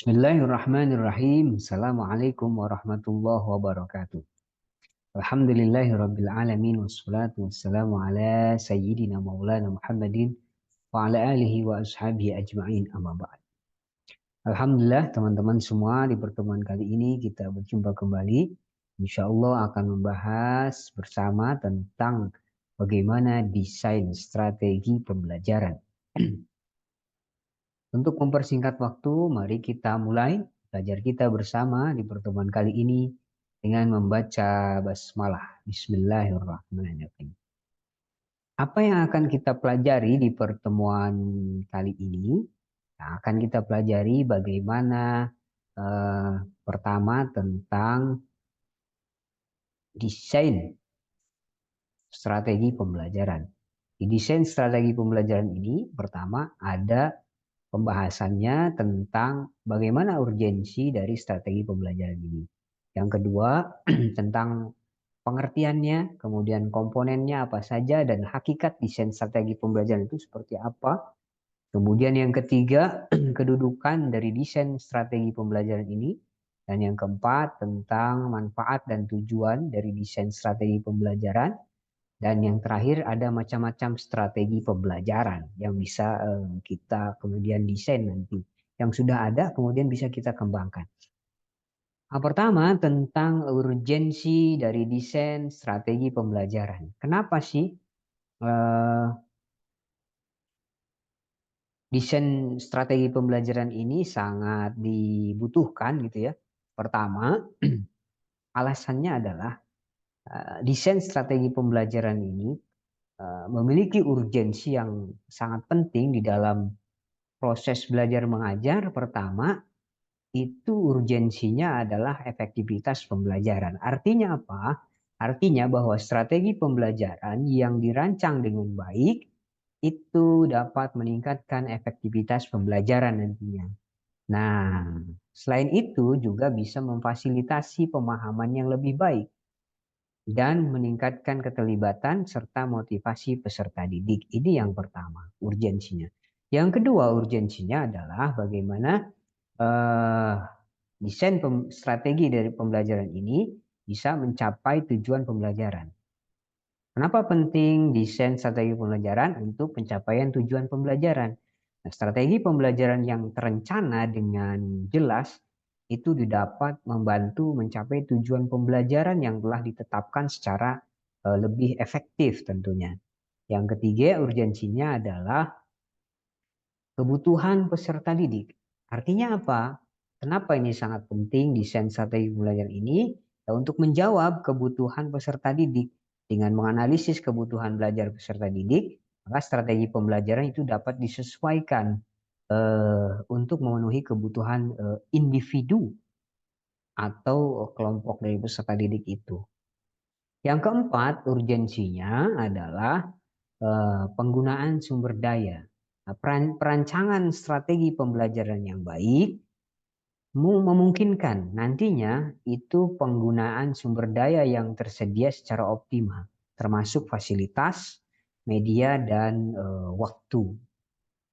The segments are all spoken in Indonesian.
Bismillahirrahmanirrahim. Assalamualaikum warahmatullahi wabarakatuh. Alhamdulillahirabbil alamin wassalatu wassalamu ala sayyidina maulana Muhammadin wa ala alihi wa ashabihi ajma'in amma ba'd. Alhamdulillah teman-teman semua, di pertemuan kali ini kita berjumpa kembali. Insya Allah akan membahas bersama tentang bagaimana desain strategi pembelajaran. Untuk mempersingkat waktu, mari kita mulai belajar kita bersama di pertemuan kali ini dengan membaca basmalah. Bismillahirrahmanirrahim. Apa yang akan kita pelajari di pertemuan kali ini? Nah, akan kita pelajari bagaimana pertama tentang desain strategi pembelajaran. Di desain strategi pembelajaran ini pertama ada pembahasannya tentang bagaimana urgensi dari strategi pembelajaran ini. Yang kedua, tentang pengertiannya, kemudian komponennya apa saja, dan hakikat desain strategi pembelajaran itu seperti apa. Kemudian yang ketiga, kedudukan dari desain strategi pembelajaran ini. Dan yang keempat, tentang manfaat dan tujuan dari desain strategi pembelajaran. Dan yang terakhir ada macam-macam strategi pembelajaran yang bisa kita kemudian desain nanti. Yang sudah ada kemudian bisa kita kembangkan. Nah, pertama tentang urgensi dari desain strategi pembelajaran. Kenapa sih desain strategi pembelajaran ini sangat dibutuhkan gitu ya? Pertama, alasannya adalah desain strategi pembelajaran ini memiliki urgensi yang sangat penting di dalam proses belajar mengajar. Pertama, itu urgensinya adalah efektivitas pembelajaran. Artinya apa? Artinya bahwa strategi pembelajaran yang dirancang dengan baik itu dapat meningkatkan efektivitas pembelajaran nantinya. Nah, selain itu juga bisa memfasilitasi pemahaman yang lebih baik dan meningkatkan keterlibatan serta motivasi peserta didik. Ini yang pertama, urgensinya. Yang kedua, urgensinya adalah bagaimana desain strategi dari pembelajaran ini bisa mencapai tujuan pembelajaran. Kenapa penting desain strategi pembelajaran untuk pencapaian tujuan pembelajaran? Nah, strategi pembelajaran yang terencana dengan jelas itu didapat membantu mencapai tujuan pembelajaran yang telah ditetapkan secara lebih efektif tentunya. Yang ketiga, urgensinya adalah kebutuhan peserta didik. Artinya apa? Kenapa ini sangat penting desain strategi pembelajaran ini? Ya, untuk menjawab kebutuhan peserta didik. Dengan menganalisis kebutuhan belajar peserta didik, maka strategi pembelajaran itu dapat disesuaikan untuk memenuhi kebutuhan individu atau kelompok dari peserta didik itu. Yang keempat, urgensinya adalah penggunaan sumber daya. Nah, perancangan strategi pembelajaran yang baik memungkinkan nantinya itu penggunaan sumber daya yang tersedia secara optimal, termasuk fasilitas, media, dan waktu.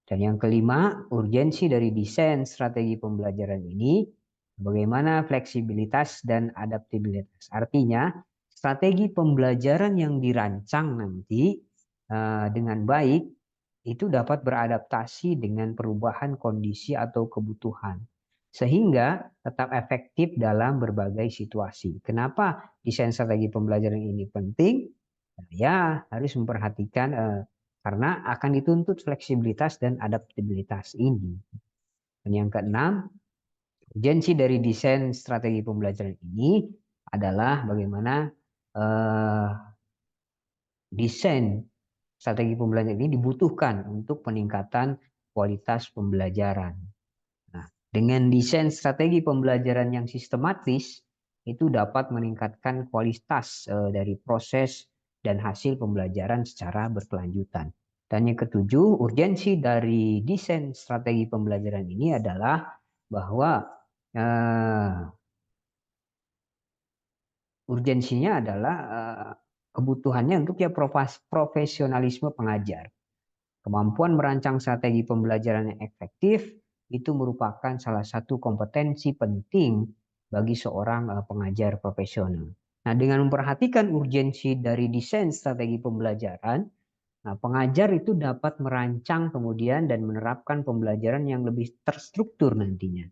Dan yang kelima, urgensi dari desain strategi pembelajaran ini bagaimana fleksibilitas dan adaptabilitas. Artinya, strategi pembelajaran yang dirancang nanti dengan baik itu dapat beradaptasi dengan perubahan kondisi atau kebutuhan, sehingga tetap efektif dalam berbagai situasi. Kenapa desain strategi pembelajaran ini penting? Ya, harus memperhatikan karena akan dituntut fleksibilitas dan adaptabilitas ini. Dan yang keenam, urgensi dari desain strategi pembelajaran ini adalah bagaimana desain strategi pembelajaran ini dibutuhkan untuk peningkatan kualitas pembelajaran. Nah, dengan desain strategi pembelajaran yang sistematis, itu dapat meningkatkan kualitas dari proses dan hasil pembelajaran secara berkelanjutan. Dan yang ketujuh, urgensi dari desain strategi pembelajaran ini adalah bahwa urgensinya adalah kebutuhannya untuk ya profesionalisme pengajar. Kemampuan merancang strategi pembelajaran yang efektif itu merupakan salah satu kompetensi penting bagi seorang pengajar profesional. Nah, dengan memperhatikan urgensi dari desain strategi pembelajaran, nah, pengajar itu dapat merancang kemudian dan menerapkan pembelajaran yang lebih terstruktur nantinya,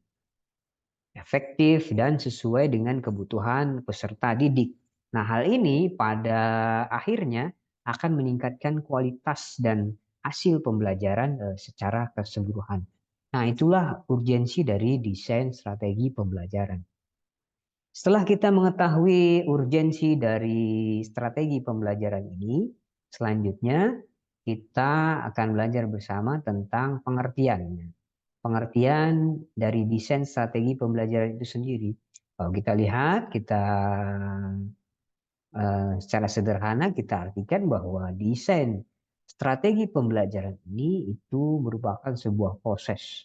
efektif dan sesuai dengan kebutuhan peserta didik. Nah, hal ini pada akhirnya akan meningkatkan kualitas dan hasil pembelajaran secara keseluruhan. Nah, itulah urgensi dari desain strategi pembelajaran. Setelah kita mengetahui urgensi dari strategi pembelajaran ini, selanjutnya kita akan belajar bersama tentang pengertiannya. Pengertian dari desain strategi pembelajaran itu sendiri. Kalau kita lihat, kita secara sederhana kita artikan bahwa desain strategi pembelajaran ini itu merupakan sebuah proses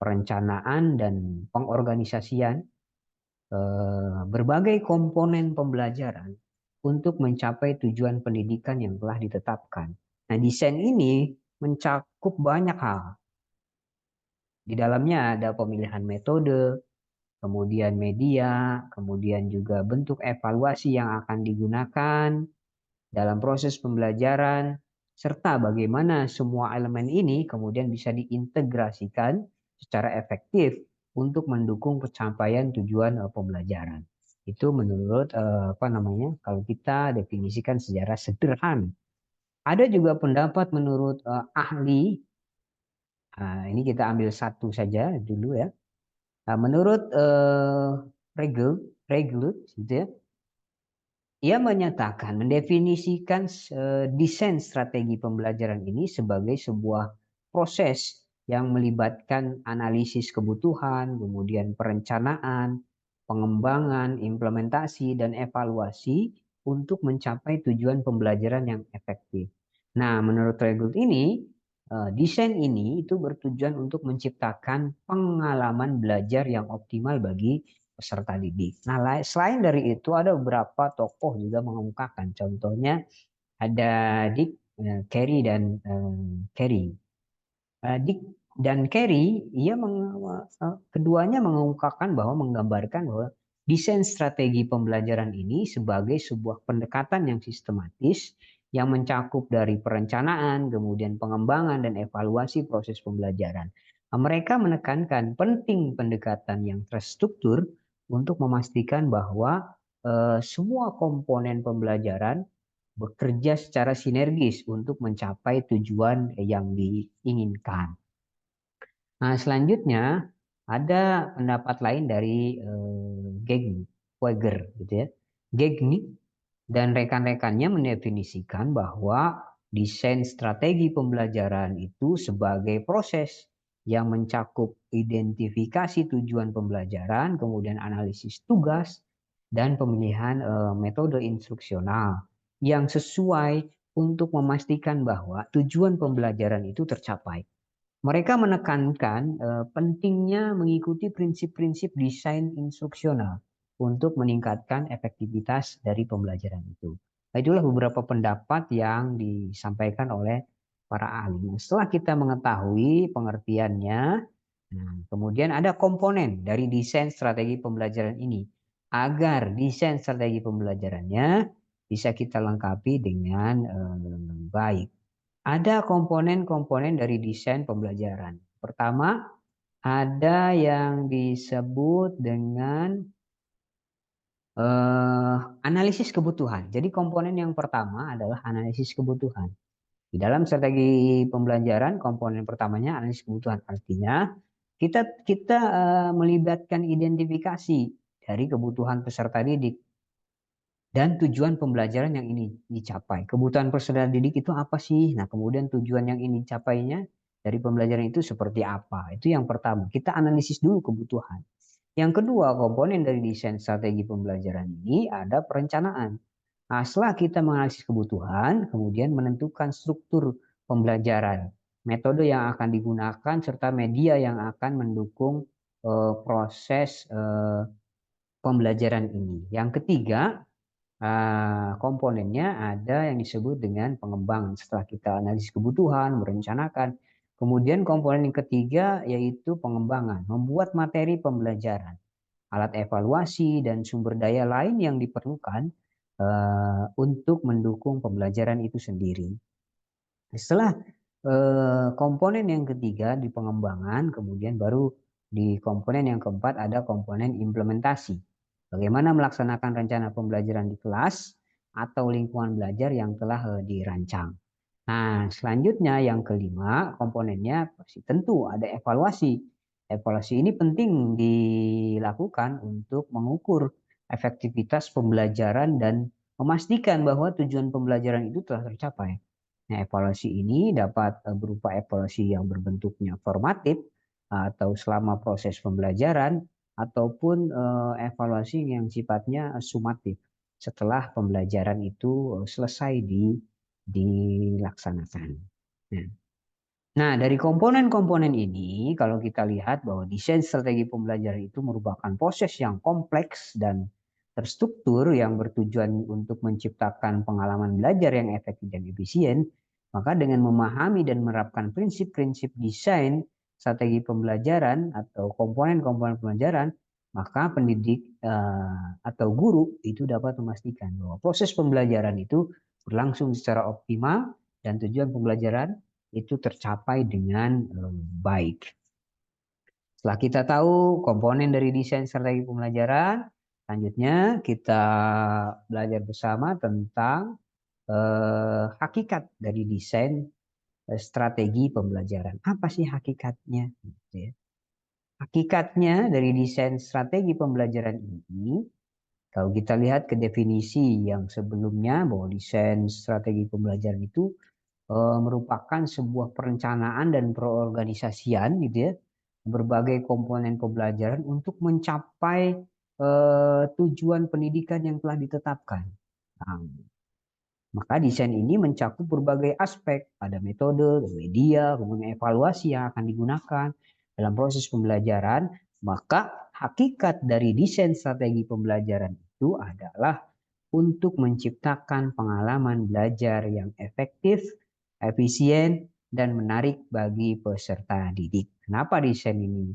perencanaan dan pengorganisasian berbagai komponen pembelajaran untuk mencapai tujuan pendidikan yang telah ditetapkan. Nah, desain ini mencakup banyak hal. Di dalamnya ada pemilihan metode, kemudian media, kemudian juga bentuk evaluasi yang akan digunakan dalam proses pembelajaran, serta bagaimana semua elemen ini kemudian bisa diintegrasikan secara efektif untuk mendukung pencapaian tujuan pembelajaran. Itu menurut apa namanya? Kalau kita definisikan secara sederhana. Ada juga pendapat menurut ahli. Ini kita ambil satu saja dulu ya. Menurut Regel, gitu ya, ia menyatakan, mendefinisikan desain strategi pembelajaran ini sebagai sebuah proses yang melibatkan analisis kebutuhan, kemudian perencanaan, pengembangan, implementasi, dan evaluasi untuk mencapai tujuan pembelajaran yang efektif. Nah, menurut Regel ini, desain ini itu bertujuan untuk menciptakan pengalaman belajar yang optimal bagi peserta didik. Nah, selain dari itu ada beberapa tokoh juga mengemukakan. Contohnya ada Dick, Carey dan Carey. Dick dan Carey, keduanya mengemukakan bahwa menggambarkan bahwa desain strategi pembelajaran ini sebagai sebuah pendekatan yang sistematis yang mencakup dari perencanaan, kemudian pengembangan dan evaluasi proses pembelajaran. Mereka menekankan penting pendekatan yang terstruktur untuk memastikan bahwa semua komponen pembelajaran bekerja secara sinergis untuk mencapai tujuan yang diinginkan. Nah, selanjutnya ada pendapat lain dari Gagny, Weger, gitu ya. Gagny dan rekan-rekannya mendefinisikan bahwa desain strategi pembelajaran itu sebagai proses yang mencakup identifikasi tujuan pembelajaran, kemudian analisis tugas, dan pemilihan metode instruksional yang sesuai untuk memastikan bahwa tujuan pembelajaran itu tercapai. Mereka menekankan pentingnya mengikuti prinsip-prinsip desain instruksional untuk meningkatkan efektivitas dari pembelajaran itu. Nah, itulah beberapa pendapat yang disampaikan oleh para ahli. Nah, setelah kita mengetahui pengertiannya, nah, kemudian ada komponen dari desain strategi pembelajaran ini agar desain strategi pembelajarannya bisa kita lengkapi dengan baik. Ada komponen-komponen dari desain pembelajaran. Pertama, ada yang disebut dengan analisis kebutuhan. Jadi komponen yang pertama adalah analisis kebutuhan. Di dalam strategi pembelajaran, komponen pertamanya analisis kebutuhan. Artinya kita melibatkan identifikasi dari kebutuhan peserta didik dan tujuan pembelajaran yang ini dicapai. Kebutuhan peserta didik itu apa sih? Nah, kemudian tujuan yang ini dicapainya dari pembelajaran itu seperti apa? Itu yang pertama. Kita analisis dulu kebutuhan. Yang kedua, komponen dari desain strategi pembelajaran ini ada perencanaan. Nah, setelah kita menganalisis kebutuhan, kemudian menentukan struktur pembelajaran, metode yang akan digunakan, serta media yang akan mendukung proses pembelajaran ini. Yang ketiga, komponennya ada yang disebut dengan pengembangan. Setelah kita analisis kebutuhan, merencanakan, Kemudian komponen yang ketiga yaitu pengembangan, membuat materi pembelajaran, alat evaluasi, dan sumber daya lain yang diperlukan untuk mendukung pembelajaran itu sendiri. Setelah komponen yang ketiga di pengembangan, kemudian baru di komponen yang keempat ada komponen implementasi. Bagaimana melaksanakan rencana pembelajaran di kelas atau lingkungan belajar yang telah dirancang. Nah, selanjutnya yang kelima komponennya pasti tentu ada evaluasi. Evaluasi ini penting dilakukan untuk mengukur efektivitas pembelajaran dan memastikan bahwa tujuan pembelajaran itu telah tercapai. Nah, evaluasi ini dapat berupa evaluasi yang berbentuknya formatif atau selama proses pembelajaran ataupun evaluasi yang sifatnya sumatif setelah pembelajaran itu selesai dilaksanakan. Nah, dari komponen-komponen ini, kalau kita lihat bahwa desain strategi pembelajaran itu merupakan proses yang kompleks dan terstruktur yang bertujuan untuk menciptakan pengalaman belajar yang efektif dan efisien, maka dengan memahami dan menerapkan prinsip-prinsip desain strategi pembelajaran atau komponen-komponen pembelajaran, maka pendidik atau guru itu dapat memastikan bahwa proses pembelajaran itu berlangsung secara optimal dan tujuan pembelajaran itu tercapai dengan baik. Setelah kita tahu komponen dari desain strategi pembelajaran, selanjutnya kita belajar bersama tentang hakikat dari desain strategi pembelajaran. Apa sih hakikatnya? Hakikatnya dari desain strategi pembelajaran ini, kalau kita lihat ke definisi yang sebelumnya bahwa desain strategi pembelajaran itu merupakan sebuah perencanaan dan perorganisasian gitu ya berbagai komponen pembelajaran untuk mencapai tujuan pendidikan yang telah ditetapkan. Nah, maka desain ini mencakup berbagai aspek, ada metode, media, kemudian evaluasi yang akan digunakan dalam proses pembelajaran. Maka hakikat dari desain strategi pembelajaran itu adalah untuk menciptakan pengalaman belajar yang efektif, efisien, dan menarik bagi peserta didik. Kenapa desain ini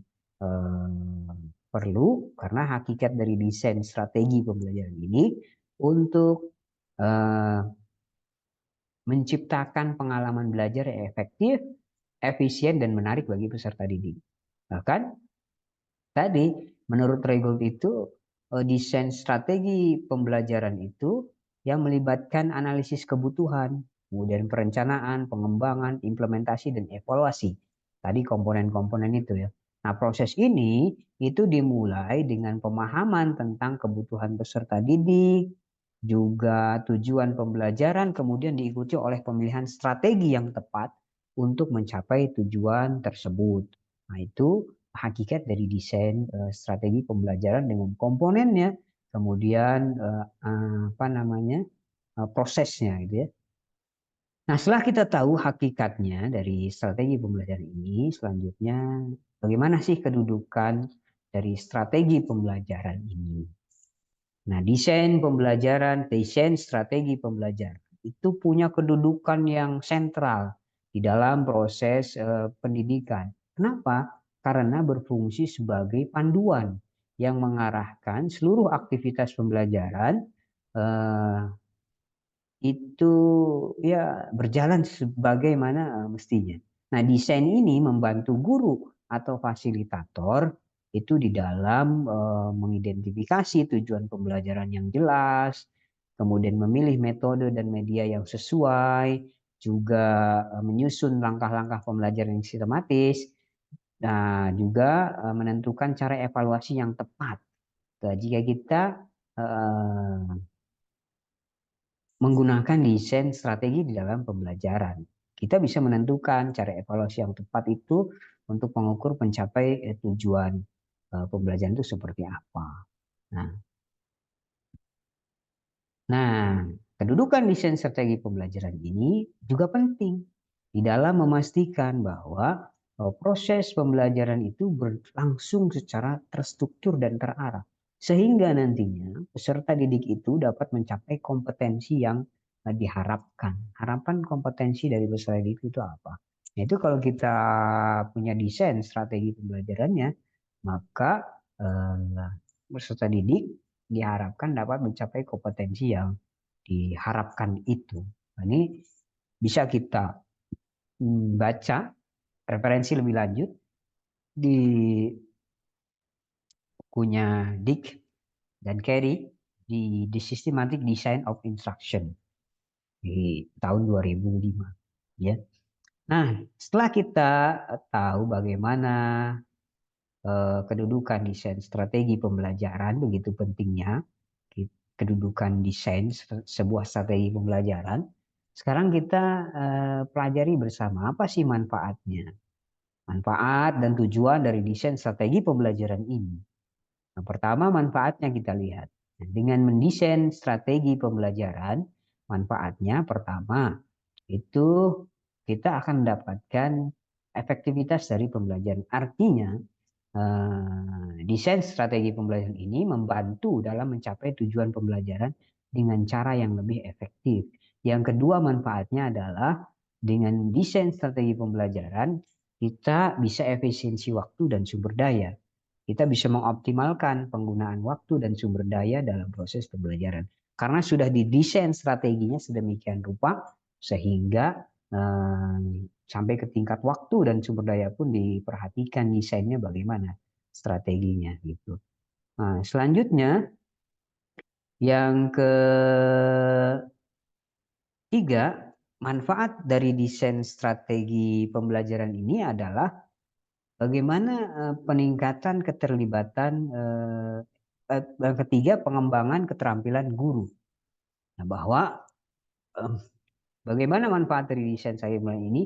perlu? Karena hakikat dari desain strategi pembelajaran ini untuk menciptakan pengalaman belajar yang efektif, efisien, dan menarik bagi peserta didik. Bahkan tadi menurut Reigold itu desain strategi pembelajaran itu yang melibatkan analisis kebutuhan, kemudian perencanaan, pengembangan, implementasi, dan evaluasi. Tadi komponen-komponen itu ya. Nah, proses ini itu dimulai dengan pemahaman tentang kebutuhan peserta didik, juga tujuan pembelajaran, kemudian diikuti oleh pemilihan strategi yang tepat untuk mencapai tujuan tersebut. Nah, itu hakikat dari desain strategi pembelajaran dengan komponennya, kemudian prosesnya gitu ya. Nah, setelah kita tahu hakikatnya dari strategi pembelajaran ini, selanjutnya bagaimana sih kedudukan dari strategi pembelajaran ini? Nah, desain pembelajaran, desain strategi pembelajaran itu punya kedudukan yang sentral di dalam proses pendidikan. Kenapa? Karena berfungsi sebagai panduan yang mengarahkan seluruh aktivitas pembelajaran eh, itu ya berjalan sebagaimana mestinya. Nah, desain ini membantu guru atau fasilitator itu di dalam mengidentifikasi tujuan pembelajaran yang jelas, kemudian memilih metode dan media yang sesuai, juga menyusun langkah-langkah pembelajaran yang sistematis, nah juga menentukan cara evaluasi yang tepat. Jika kita menggunakan desain strategi di dalam pembelajaran, kita bisa menentukan cara evaluasi yang tepat itu untuk mengukur pencapai tujuan pembelajaran itu seperti apa. Nah, kedudukan desain strategi pembelajaran ini juga penting di dalam memastikan bahwa proses pembelajaran itu berlangsung secara terstruktur dan terarah. Sehingga nantinya peserta didik itu dapat mencapai kompetensi yang diharapkan. Harapan kompetensi dari peserta didik itu apa? Nah, itu kalau kita punya desain strategi pembelajarannya, maka peserta didik diharapkan dapat mencapai kompetensi yang diharapkan itu. Nah, ini bisa kita baca referensi lebih lanjut di bukunya Dick dan Carey di The Systematic Design of Instruction di tahun 2005. Ya. Nah, setelah kita tahu bagaimana kedudukan desain strategi pembelajaran, begitu pentingnya kedudukan desain sebuah strategi pembelajaran, sekarang kita pelajari bersama apa sih manfaatnya. Manfaat dan tujuan dari desain strategi pembelajaran ini. Nah, pertama manfaatnya kita lihat. Nah, dengan mendesain strategi pembelajaran, manfaatnya pertama itu kita akan mendapatkan efektivitas dari pembelajaran. Artinya, desain strategi pembelajaran ini membantu dalam mencapai tujuan pembelajaran dengan cara yang lebih efektif. Yang kedua manfaatnya adalah dengan desain strategi pembelajaran, kita bisa efisiensi waktu dan sumber daya. Kita bisa mengoptimalkan penggunaan waktu dan sumber daya dalam proses pembelajaran. Karena sudah didesain strateginya sedemikian rupa, sehingga sampai ke tingkat waktu dan sumber daya pun diperhatikan desainnya bagaimana strateginya gitu. Nah, selanjutnya yang ketiga, manfaat dari desain strategi pembelajaran ini adalah bagaimana peningkatan keterlibatan yang ketiga pengembangan keterampilan guru. Nah, bahwa bagaimana manfaat dari desain strategi pembelajaran ini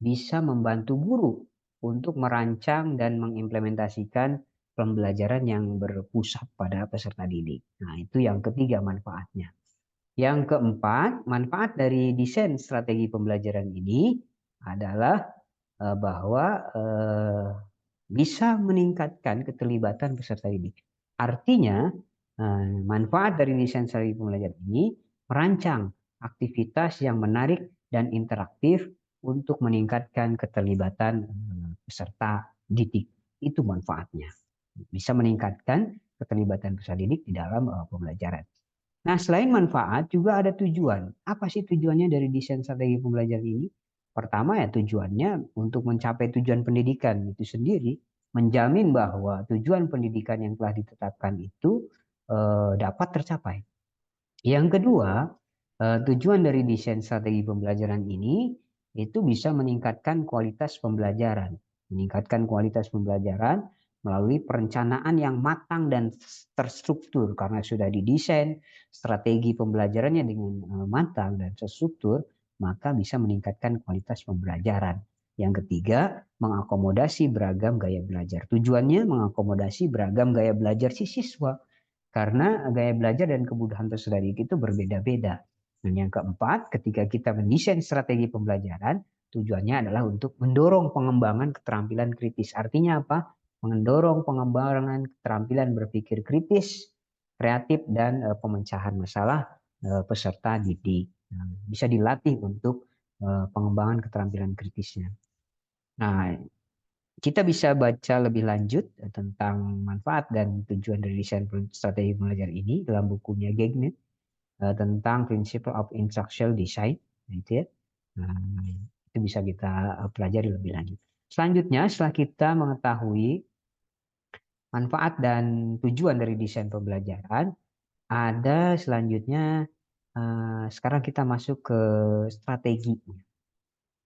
bisa membantu guru untuk merancang dan mengimplementasikan pembelajaran yang berpusat pada peserta didik. Nah, itu yang ketiga manfaatnya. Yang keempat, manfaat dari desain strategi pembelajaran ini adalah bahwa bisa meningkatkan keterlibatan peserta didik. Artinya, manfaat dari desain strategi pembelajaran ini merancang aktivitas yang menarik dan interaktif untuk meningkatkan keterlibatan peserta didik. Itu manfaatnya. Bisa meningkatkan keterlibatan peserta didik di dalam pembelajaran. Nah, selain manfaat juga ada tujuan. Apa sih tujuannya dari desain strategi pembelajaran ini? Pertama ya tujuannya untuk mencapai tujuan pendidikan itu sendiri, menjamin bahwa tujuan pendidikan yang telah ditetapkan itu dapat tercapai. Yang kedua, tujuan dari desain strategi pembelajaran ini itu bisa meningkatkan kualitas pembelajaran. Meningkatkan kualitas pembelajaran melalui perencanaan yang matang dan terstruktur karena sudah didesain strategi pembelajarannya dengan matang dan terstruktur, maka bisa meningkatkan kualitas pembelajaran. Yang ketiga, mengakomodasi beragam gaya belajar. Tujuannya mengakomodasi beragam gaya belajar si siswa. Karena gaya belajar dan kebutuhan peserta didik itu berbeda-beda. Dan yang keempat, ketika kita mendesain strategi pembelajaran, tujuannya adalah untuk mendorong pengembangan keterampilan kritis. Artinya apa? Mendorong pengembangan keterampilan berpikir kritis, kreatif, dan pemecahan masalah peserta didik. Nah, bisa dilatih untuk pengembangan keterampilan kritisnya. Nah, kita bisa baca lebih lanjut tentang manfaat dan tujuan dari desain strategi pembelajaran ini dalam bukunya Gagnet tentang Principle of Instructional Design, gitu ya. Nah, itu bisa kita pelajari lebih lanjut. Selanjutnya, setelah kita mengetahui manfaat dan tujuan dari desain pembelajaran, ada selanjutnya sekarang kita masuk ke strategi.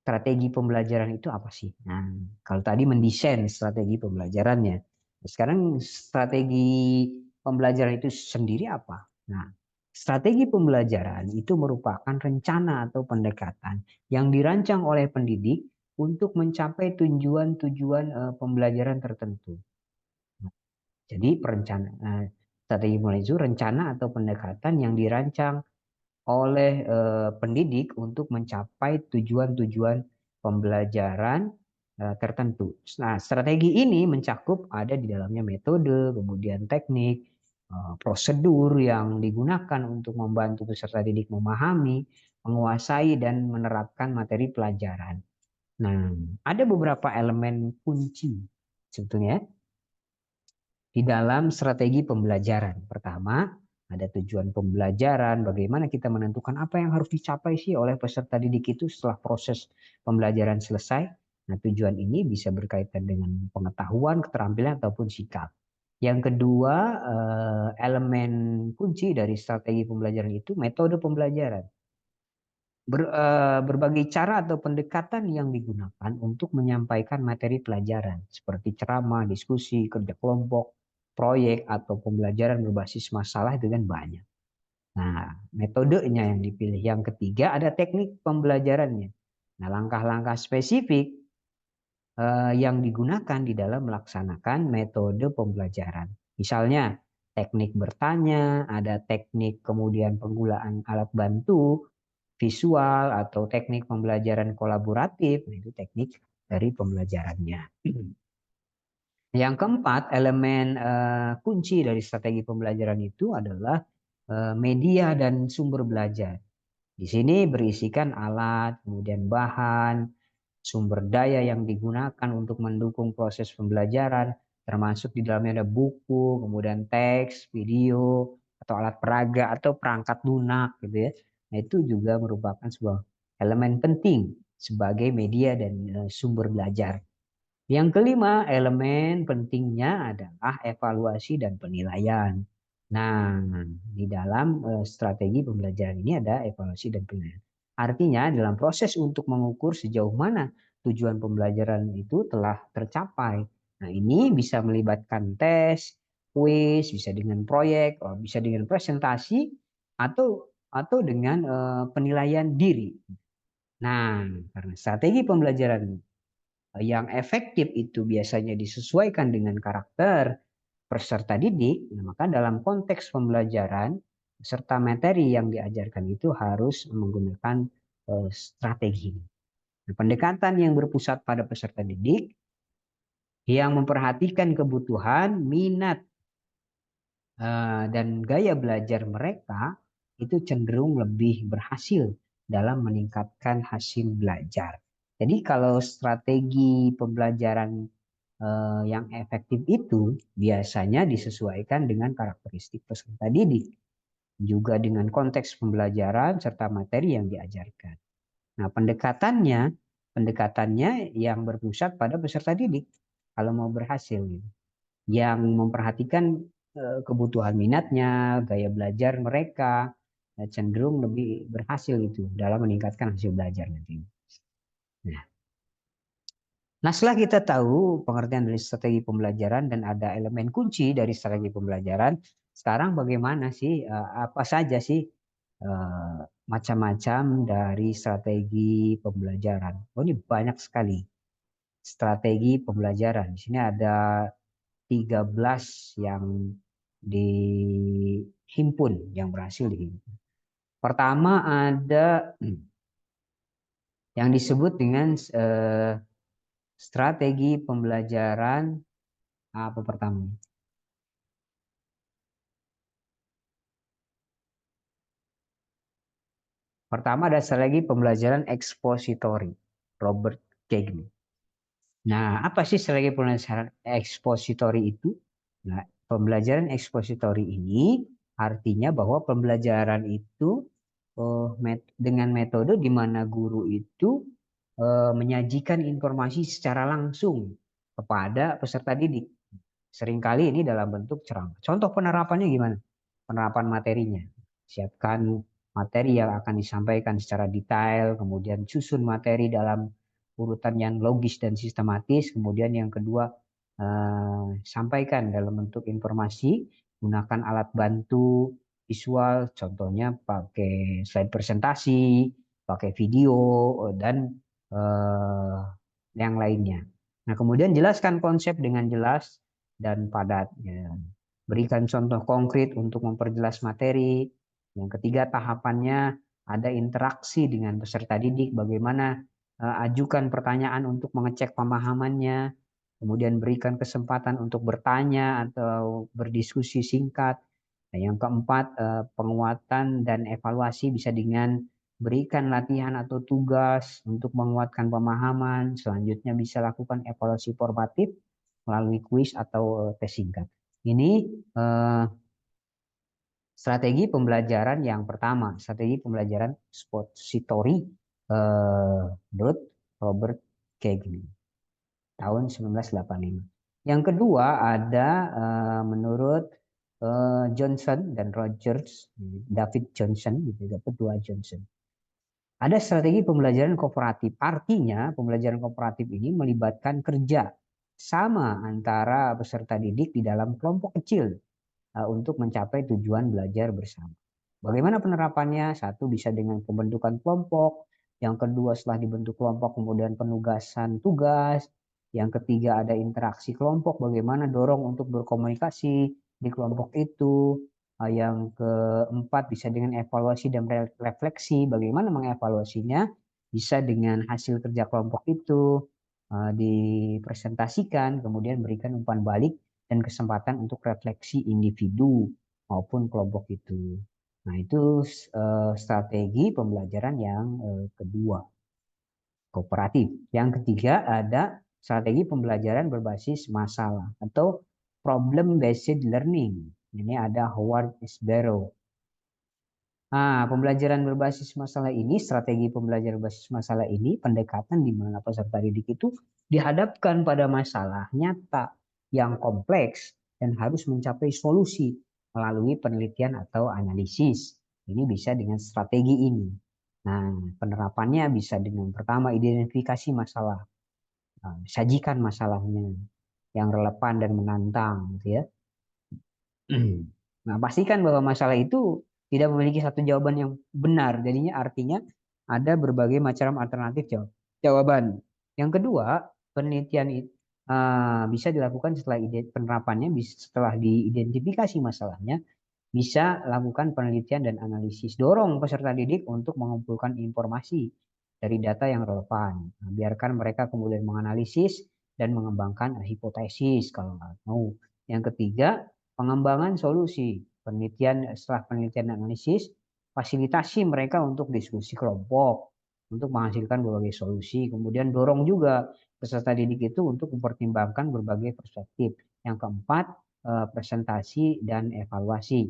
Strategi pembelajaran itu apa sih? Nah, kalau tadi mendesain strategi pembelajarannya, sekarang strategi pembelajaran itu sendiri apa? Nah, strategi pembelajaran itu merupakan rencana atau pendekatan yang dirancang oleh pendidik untuk mencapai tujuan-tujuan pembelajaran tertentu. Nah, jadi strategi pembelajaran itu rencana atau pendekatan yang dirancang oleh pendidik untuk mencapai tujuan-tujuan pembelajaran tertentu. Nah, strategi ini mencakup ada di dalamnya metode, kemudian teknik, prosedur yang digunakan untuk membantu peserta didik memahami, menguasai, dan menerapkan materi pelajaran. Nah, ada beberapa elemen kunci sebetulnya di dalam strategi pembelajaran. Pertama, ada tujuan pembelajaran, bagaimana kita menentukan apa yang harus dicapai sih oleh peserta didik itu setelah proses pembelajaran selesai. Nah, tujuan ini bisa berkaitan dengan pengetahuan, keterampilan, ataupun sikap. Yang kedua, elemen kunci dari strategi pembelajaran itu metode pembelajaran. Berbagai cara atau pendekatan yang digunakan untuk menyampaikan materi pelajaran seperti ceramah, diskusi, kerja kelompok, proyek, atau pembelajaran berbasis masalah itu kan banyak. Nah, metodenya yang dipilih. Yang ketiga ada teknik pembelajarannya. Nah, langkah-langkah spesifik yang digunakan di dalam melaksanakan metode pembelajaran. Misalnya, teknik bertanya, ada teknik kemudian penggunaan alat bantu, visual atau teknik pembelajaran kolaboratif, itu teknik dari pembelajarannya. Yang keempat, elemen kunci dari strategi pembelajaran itu adalah media dan sumber belajar. Di sini berisikan alat, kemudian bahan, sumber daya yang digunakan untuk mendukung proses pembelajaran, termasuk di dalamnya ada buku, kemudian teks, video, atau alat peraga, atau perangkat lunak gitu ya. Nah, itu juga merupakan sebuah elemen penting sebagai media dan sumber belajar. Yang kelima, elemen pentingnya adalah evaluasi dan penilaian. Nah, di dalam strategi pembelajaran ini ada evaluasi dan penilaian. Artinya, dalam proses untuk mengukur sejauh mana tujuan pembelajaran itu telah tercapai. Nah, ini bisa melibatkan tes, kuis, bisa dengan proyek, bisa dengan presentasi, atau dengan penilaian diri. Nah, karena strategi pembelajaran yang efektif itu biasanya disesuaikan dengan karakter peserta didik, maka dalam konteks pembelajaran serta materi yang diajarkan itu harus menggunakan strategi. Nah, pendekatan yang berpusat pada peserta didik yang memperhatikan kebutuhan, minat, dan gaya belajar mereka itu cenderung lebih berhasil dalam meningkatkan hasil belajar. Jadi kalau strategi pembelajaran yang efektif itu biasanya disesuaikan dengan karakteristik peserta didik, juga dengan konteks pembelajaran serta materi yang diajarkan. Nah, pendekatannya yang berpusat pada peserta didik kalau mau berhasil gitu. Yang memperhatikan kebutuhan minatnya, gaya belajar mereka, cenderung lebih berhasil itu dalam meningkatkan hasil belajar nanti. Nah, setelah kita tahu pengertian dari strategi pembelajaran dan ada elemen kunci dari strategi pembelajaran, sekarang bagaimana sih, apa saja sih macam-macam dari strategi pembelajaran? Oh, ini banyak sekali strategi pembelajaran. Di sini ada 13 yang dihimpun, yang berhasil dihimpun. Pertama ada yang disebut dengan strategi pembelajaran apa pertama? Pertama ada strategi pembelajaran ekspositori, Robert Kagan. Nah, apa sih strategi pembelajaran ekspositori itu? Nah, pembelajaran ekspositori ini artinya bahwa pembelajaran itu dengan metode di mana guru itu menyajikan informasi secara langsung kepada peserta didik. Seringkali ini dalam bentuk ceramah. Contoh penerapannya gimana? Penerapan materinya. Siapkan materi yang akan disampaikan secara detail, kemudian susun materi dalam urutan yang logis dan sistematis, kemudian yang kedua sampaikan dalam bentuk informasi, gunakan alat bantu visual, contohnya pakai slide presentasi, pakai video, dan yang lainnya. Nah, kemudian jelaskan konsep dengan jelas dan padat. Ya. Berikan contoh konkret untuk memperjelas materi. Yang ketiga, tahapannya ada interaksi dengan peserta didik, bagaimana ajukan pertanyaan untuk mengecek pemahamannya, kemudian berikan kesempatan untuk bertanya atau berdiskusi singkat. Nah, yang keempat, penguatan dan evaluasi bisa dengan berikan latihan atau tugas untuk menguatkan pemahaman. Selanjutnya bisa lakukan evaluasi formatif melalui kuis atau tes singkat. Ini strategi pembelajaran yang pertama, strategi pembelajaran expository menurut Robert Kegel tahun 1985. Yang kedua ada menurut Johnson dan Rogers, David Johnson, gitu, dapat dua Johnson. Ada strategi pembelajaran kooperatif. Artinya pembelajaran kooperatif ini melibatkan kerja sama antara peserta didik di dalam kelompok kecil untuk mencapai tujuan belajar bersama. Bagaimana penerapannya? Satu, bisa dengan pembentukan kelompok. Yang kedua, setelah dibentuk kelompok, kemudian penugasan tugas. Yang ketiga, ada interaksi kelompok. Bagaimana dorong untuk berkomunikasi di kelompok itu. Yang keempat, bisa dengan evaluasi dan refleksi. Bagaimana mengevaluasinya? Bisa dengan hasil kerja kelompok itu dipresentasikan, kemudian berikan umpan balik dan kesempatan untuk refleksi individu maupun kelompok itu. Nah, itu strategi pembelajaran yang kedua, kooperatif. Yang ketiga ada strategi pembelajaran berbasis masalah atau problem based learning. Ini ada Howard S. Barrow. Nah, pembelajaran berbasis masalah ini, strategi pembelajaran berbasis masalah ini, pendekatan di mana peserta didik itu dihadapkan pada masalah nyata yang kompleks dan harus mencapai solusi melalui penelitian atau analisis. Ini bisa dengan strategi ini. Nah, penerapannya bisa dengan pertama identifikasi masalah, sajikan masalahnya yang relevan dan menantang, gitu ya. Nah, pastikan bahwa masalah itu tidak memiliki satu jawaban yang benar. Jadinya artinya ada berbagai macam alternatif jawaban. Yang kedua, penelitian itu bisa dilakukan setelah penerapannya, setelah diidentifikasi masalahnya, bisa lakukan penelitian dan analisis. Dorong peserta didik untuk mengumpulkan informasi dari data yang relevan. Nah, biarkan mereka kemudian menganalisis dan mengembangkan hipotesis kalau mau. Yang ketiga, pengembangan solusi. Setelah penelitian dan analisis, fasilitasi mereka untuk diskusi kelompok, untuk menghasilkan berbagai solusi. Kemudian dorong juga peserta didik itu untuk mempertimbangkan berbagai perspektif. Yang keempat, presentasi dan evaluasi.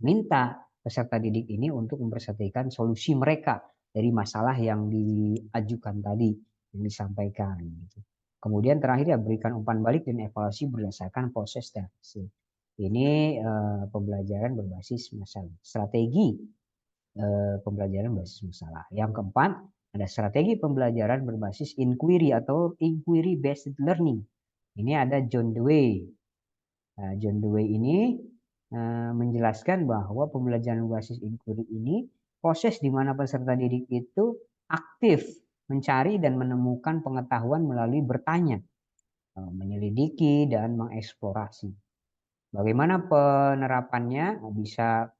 Minta peserta didik ini untuk mempresentasikan solusi mereka dari masalah yang diajukan tadi, yang disampaikan. Gitu. Kemudian terakhir ya berikan umpan balik dan evaluasi berdasarkan proses dan hasil. Ini pembelajaran berbasis masalah. Strategi pembelajaran berbasis masalah. Yang keempat, ada strategi pembelajaran berbasis inquiry atau inquiry based learning. Ini ada John Dewey. Nah, John Dewey ini menjelaskan bahwa pembelajaran berbasis inquiry ini proses di mana peserta didik itu aktif mencari dan menemukan pengetahuan melalui bertanya, menyelidiki, dan mengeksplorasi. Bagaimana penerapannya? Bisa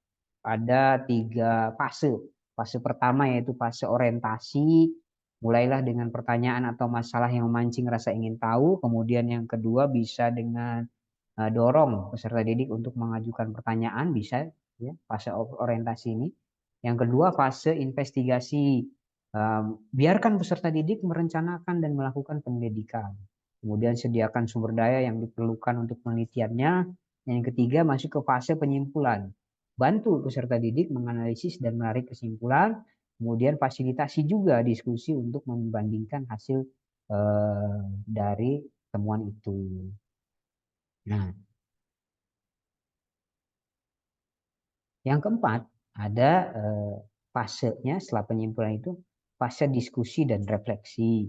ada 3 fase. Fase pertama yaitu fase orientasi, mulailah dengan pertanyaan atau masalah yang memancing rasa ingin tahu. Kemudian yang kedua bisa dengan dorong peserta didik untuk mengajukan pertanyaan, bisa ya, fase orientasi ini. Yang kedua fase investigasi, biarkan peserta didik merencanakan dan melakukan penyelidikan. Kemudian sediakan sumber daya yang diperlukan untuk penelitiannya. Yang ketiga masuk ke fase penyimpulan, bantu peserta didik menganalisis dan menarik kesimpulan. Kemudian fasilitasi juga diskusi untuk membandingkan hasil dari temuan itu. Nah, yang keempat, ada fasenya setelah penyimpulan itu, fase diskusi dan refleksi.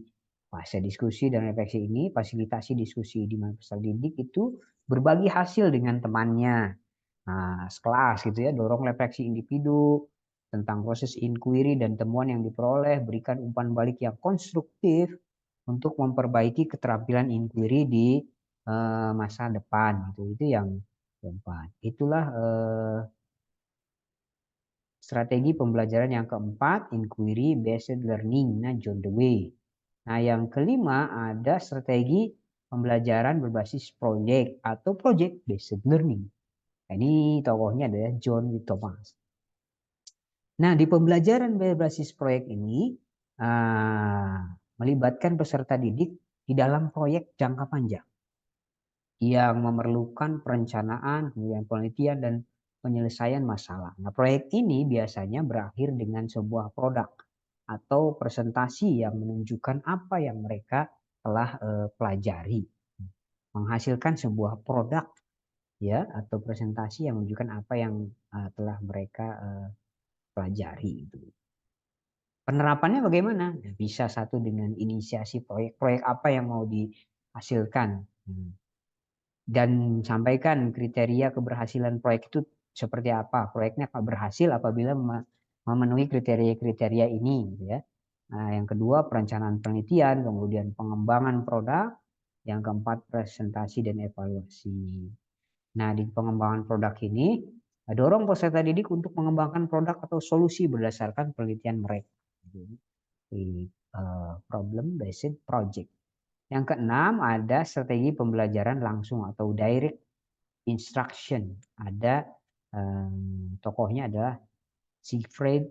Fase diskusi dan refleksi ini, fasilitasi diskusi di mana peserta didik itu berbagi hasil dengan temannya. Nah, sekelas gitu ya, dorong refleksi individu tentang proses inquiry dan temuan yang diperoleh, berikan umpan balik yang konstruktif untuk memperbaiki keterampilan inquiry di masa depan. Itu yang keempat. Itulah strategi pembelajaran yang keempat, inquiry based learning, nah John Dewey. Nah, yang kelima ada strategi pembelajaran berbasis project atau project based learning. Nah, ini tokohnya adalah John Thomas. Nah, di pembelajaran berbasis proyek ini melibatkan peserta didik di dalam proyek jangka panjang yang memerlukan perencanaan, kemudian penelitian, dan penyelesaian masalah. Nah, proyek ini biasanya berakhir dengan sebuah produk atau presentasi yang menunjukkan apa yang mereka telah pelajari. Menghasilkan sebuah produk ya atau presentasi yang menunjukkan apa yang telah mereka pelajari itu. Penerapannya bagaimana? Bisa satu dengan inisiasi proyek apa yang mau dihasilkan. Dan sampaikan kriteria keberhasilan proyek itu seperti apa. Proyeknya akan berhasil apabila memenuhi kriteria-kriteria ini. Gitu ya. Nah, yang kedua perencanaan penelitian, kemudian pengembangan produk, yang keempat presentasi dan evaluasi. Nah, di pengembangan produk ini, dorong peserta didik untuk mengembangkan produk atau solusi berdasarkan penelitian mereka. Di problem based project. Yang keenam ada strategi pembelajaran langsung atau direct instruction. Ada tokohnya adalah Siegfried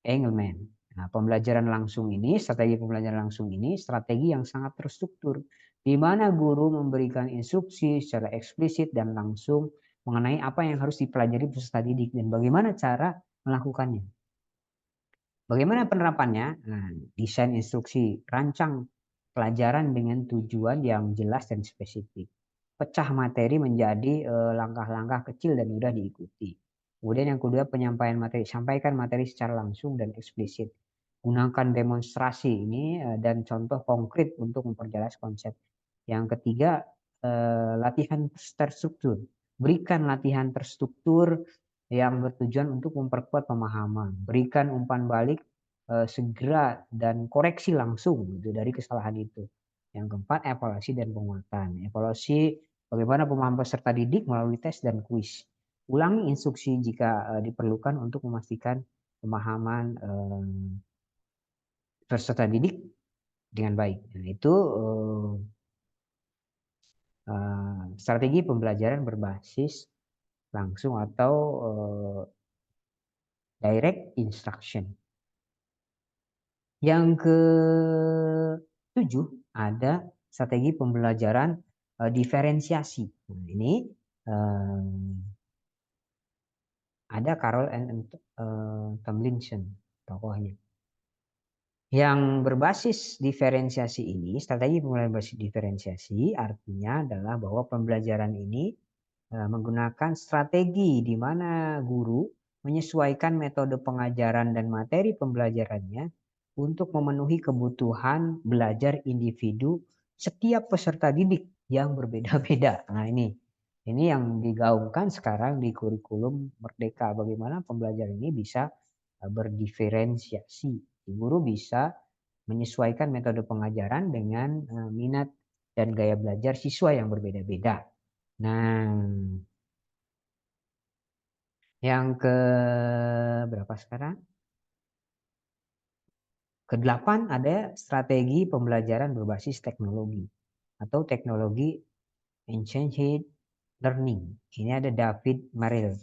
Engelmann. Nah, pembelajaran langsung ini, strategi pembelajaran langsung ini, strategi yang sangat terstruktur, di mana guru memberikan instruksi secara eksplisit dan langsung mengenai apa yang harus dipelajari peserta didik dan bagaimana cara melakukannya. Bagaimana penerapannya? Nah, desain instruksi, rancang pelajaran dengan tujuan yang jelas dan spesifik. Pecah materi menjadi langkah-langkah kecil dan mudah diikuti. Kemudian yang kedua penyampaian materi, sampaikan materi secara langsung dan eksplisit. Gunakan demonstrasi ini dan contoh konkret untuk memperjelas konsep. Yang ketiga latihan terstruktur. Berikan latihan terstruktur yang bertujuan untuk memperkuat pemahaman. Berikan umpan balik segera dan koreksi langsung gitu, dari kesalahan itu. Yang keempat evaluasi dan penguatan. Evaluasi bagaimana pemahaman peserta didik melalui tes dan kuis. Ulangi instruksi jika diperlukan untuk memastikan pemahaman peserta didik dengan baik. Dan itu strategi pembelajaran berbasis langsung atau direct instruction. Yang ke-7 ada strategi pembelajaran diferensiasi. Nah, ini ada Carol and Tomlinson tokohnya. Yang berbasis diferensiasi ini, strategi pembelajaran berbasis diferensiasi artinya adalah bahwa pembelajaran ini menggunakan strategi di mana guru menyesuaikan metode pengajaran dan materi pembelajarannya untuk memenuhi kebutuhan belajar individu setiap peserta didik yang berbeda-beda. Nah, ini yang digaungkan sekarang di kurikulum Merdeka. Bagaimana pembelajaran ini bisa berdiferensiasi. Guru bisa menyesuaikan metode pengajaran dengan minat dan gaya belajar siswa yang berbeda-beda. Nah, yang ke berapa sekarang? Ke-8 ada strategi pembelajaran berbasis teknologi atau teknologi enhanced learning. Ini ada David Merrill.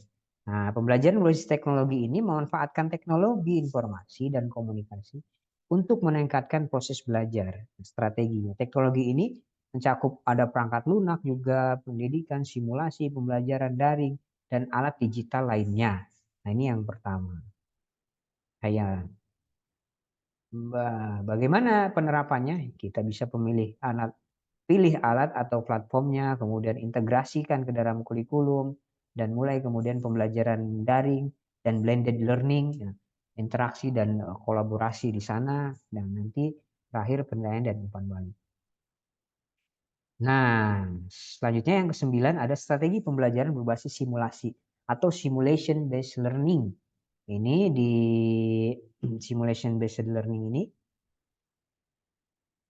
Nah, pembelajaran berbasis teknologi ini memanfaatkan teknologi informasi dan komunikasi untuk meningkatkan proses belajar. Strateginya, teknologi ini mencakup ada perangkat lunak juga, pendidikan, simulasi, pembelajaran daring, dan alat digital lainnya. Nah, ini yang pertama. Kayak bagaimana penerapannya? Kita bisa pilih alat atau platformnya, kemudian integrasikan ke dalam kurikulum, dan mulai kemudian pembelajaran daring dan blended learning, interaksi dan kolaborasi di sana, dan nanti terakhir penilaian dan umpan balik. Nah, selanjutnya yang ke-9 ada strategi pembelajaran berbasis simulasi atau simulation based learning. Ini di simulation based learning ini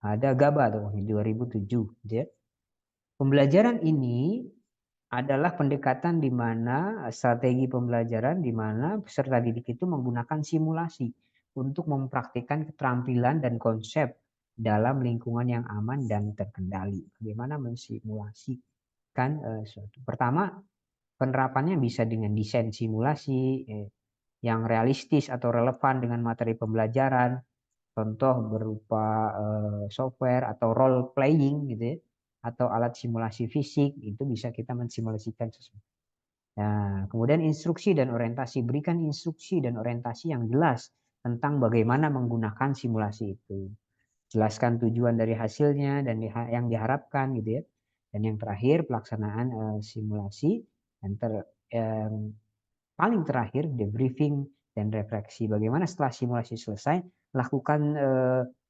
ada GABA tuh 2007 gitu ya. Pembelajaran ini adalah pendekatan di mana strategi pembelajaran di mana peserta didik itu menggunakan simulasi untuk mempraktikkan keterampilan dan konsep dalam lingkungan yang aman dan terkendali. Bagaimana mensimulasikan suatu. Pertama, penerapannya bisa dengan desain simulasi, yang realistis atau relevan dengan materi pembelajaran. Contoh berupa software atau role playing gitu ya, atau alat simulasi fisik, itu bisa kita mensimulasikan sesuatu. Nah, kemudian instruksi dan orientasi, berikan instruksi dan orientasi yang jelas tentang bagaimana menggunakan simulasi itu. Jelaskan tujuan dari hasilnya dan yang diharapkan gitu ya. Dan yang terakhir pelaksanaan simulasi, dan yang paling terakhir debriefing dan refleksi. Bagaimana setelah simulasi selesai, lakukan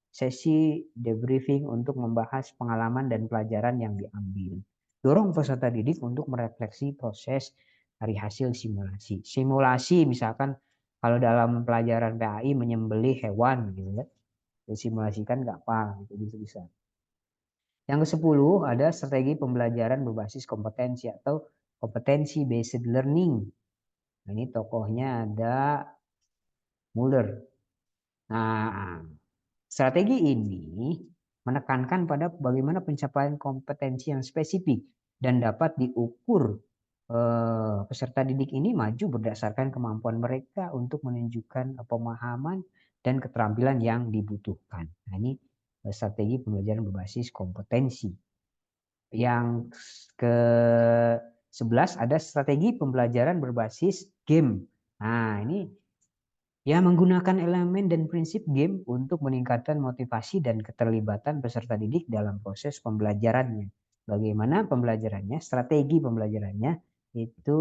sesi debriefing untuk membahas pengalaman dan pelajaran yang diambil. Dorong peserta didik untuk merefleksi proses dari hasil simulasi. Simulasi misalkan kalau dalam pelajaran PAI menyembelih hewan gitu ya, disimulasikan nggak apa gitu bisa. Yang ke-10 ada strategi pembelajaran berbasis kompetensi atau kompetensi based learning. Nah, ini tokohnya ada Muller. Nah, strategi ini menekankan pada bagaimana pencapaian kompetensi yang spesifik dan dapat diukur. Peserta didik ini maju berdasarkan kemampuan mereka untuk menunjukkan pemahaman dan keterampilan yang dibutuhkan. Nah, ini strategi pembelajaran berbasis kompetensi. Yang ke-11 ada strategi pembelajaran berbasis game. Nah, ini ya, menggunakan elemen dan prinsip game untuk meningkatkan motivasi dan keterlibatan peserta didik dalam proses pembelajarannya. Bagaimana pembelajarannya, strategi pembelajarannya itu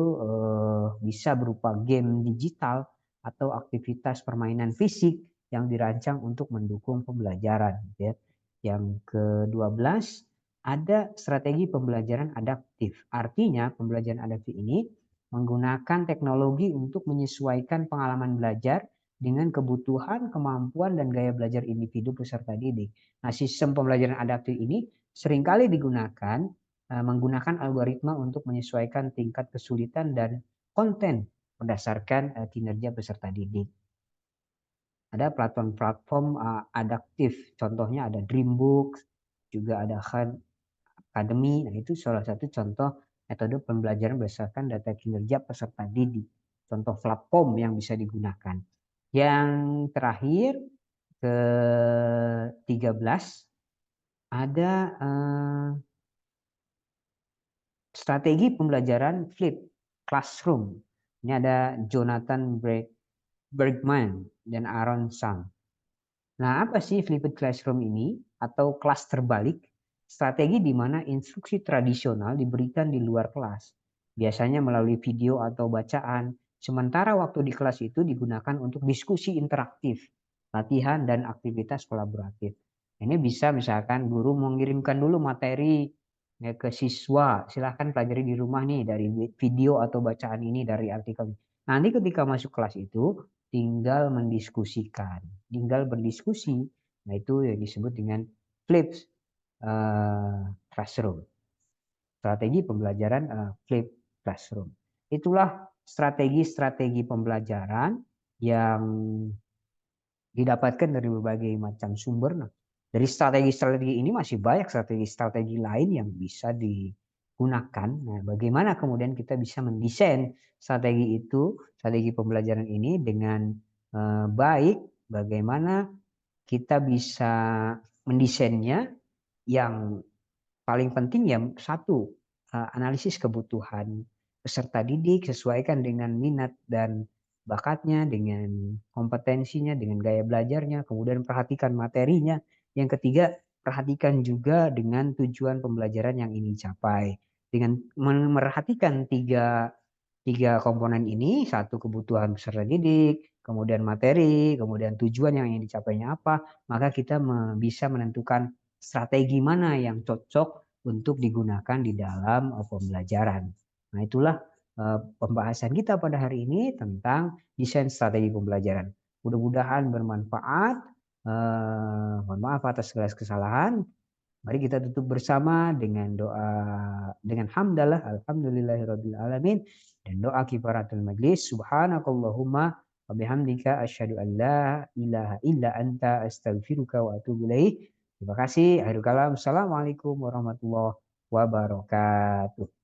bisa berupa game digital atau aktivitas permainan fisik yang dirancang untuk mendukung pembelajaran. Ya. Yang ke-12 ada strategi pembelajaran adaptif. Artinya pembelajaran adaptif ini menggunakan teknologi untuk menyesuaikan pengalaman belajar dengan kebutuhan, kemampuan, dan gaya belajar individu peserta didik. Nah, sistem pembelajaran adaptif ini seringkali digunakan menggunakan algoritma untuk menyesuaikan tingkat kesulitan dan konten berdasarkan kinerja peserta didik. Ada platform-platform adaptif, contohnya ada Dreambook, juga ada Khan Academy. Nah, itu salah satu contoh metode pembelajaran berdasarkan data kinerja peserta didik. Contoh platform yang bisa digunakan. Yang terakhir ke-13 ada strategi pembelajaran flip classroom. Ini ada Jonathan Bergman dan Aaron Sang. Nah, apa sih flipped classroom ini atau kelas terbalik? Strategi di mana instruksi tradisional diberikan di luar kelas, biasanya melalui video atau bacaan, sementara waktu di kelas itu digunakan untuk diskusi interaktif, latihan, dan aktivitas kolaboratif. Ini bisa misalkan guru mengirimkan dulu materi ke siswa, silahkan pelajari di rumah nih dari video atau bacaan ini dari artikel. Nanti ketika masuk kelas itu tinggal mendiskusikan, tinggal berdiskusi. Nah, itu yang disebut dengan flipped classroom. Strategi pembelajaran flipped classroom. Itulah strategi-strategi pembelajaran yang didapatkan dari berbagai macam sumber. Nah, dari strategi-strategi ini masih banyak strategi-strategi lain yang bisa digunakan. Nah, bagaimana kemudian kita bisa mendesain strategi itu, strategi pembelajaran ini dengan baik, bagaimana kita bisa mendesainnya. Yang paling penting ya satu, analisis kebutuhan peserta didik, sesuaikan dengan minat dan bakatnya, dengan kompetensinya, dengan gaya belajarnya, kemudian perhatikan materinya. Yang ketiga, perhatikan juga dengan tujuan pembelajaran yang ingin dicapai. Dengan memperhatikan tiga komponen ini, satu kebutuhan peserta didik, kemudian materi, kemudian tujuan yang ingin dicapainya apa, maka kita bisa menentukan strategi mana yang cocok untuk digunakan di dalam pembelajaran. Nah, itulah pembahasan kita pada hari ini tentang desain strategi pembelajaran. Mudah-mudahan bermanfaat. Mohon maaf atas segala kesalahan. Mari kita tutup bersama dengan doa, dengan hamdalah, alhamdulillahirabbil alamin, dan doa kifaratul majlis, subhanakallahumma wa bihamdika asyhadu an la ilaha illa anta astaghfiruka wa atubu ilaik. Terima kasih. Akhirul kalam. Assalamualaikum warahmatullahi wabarakatuh.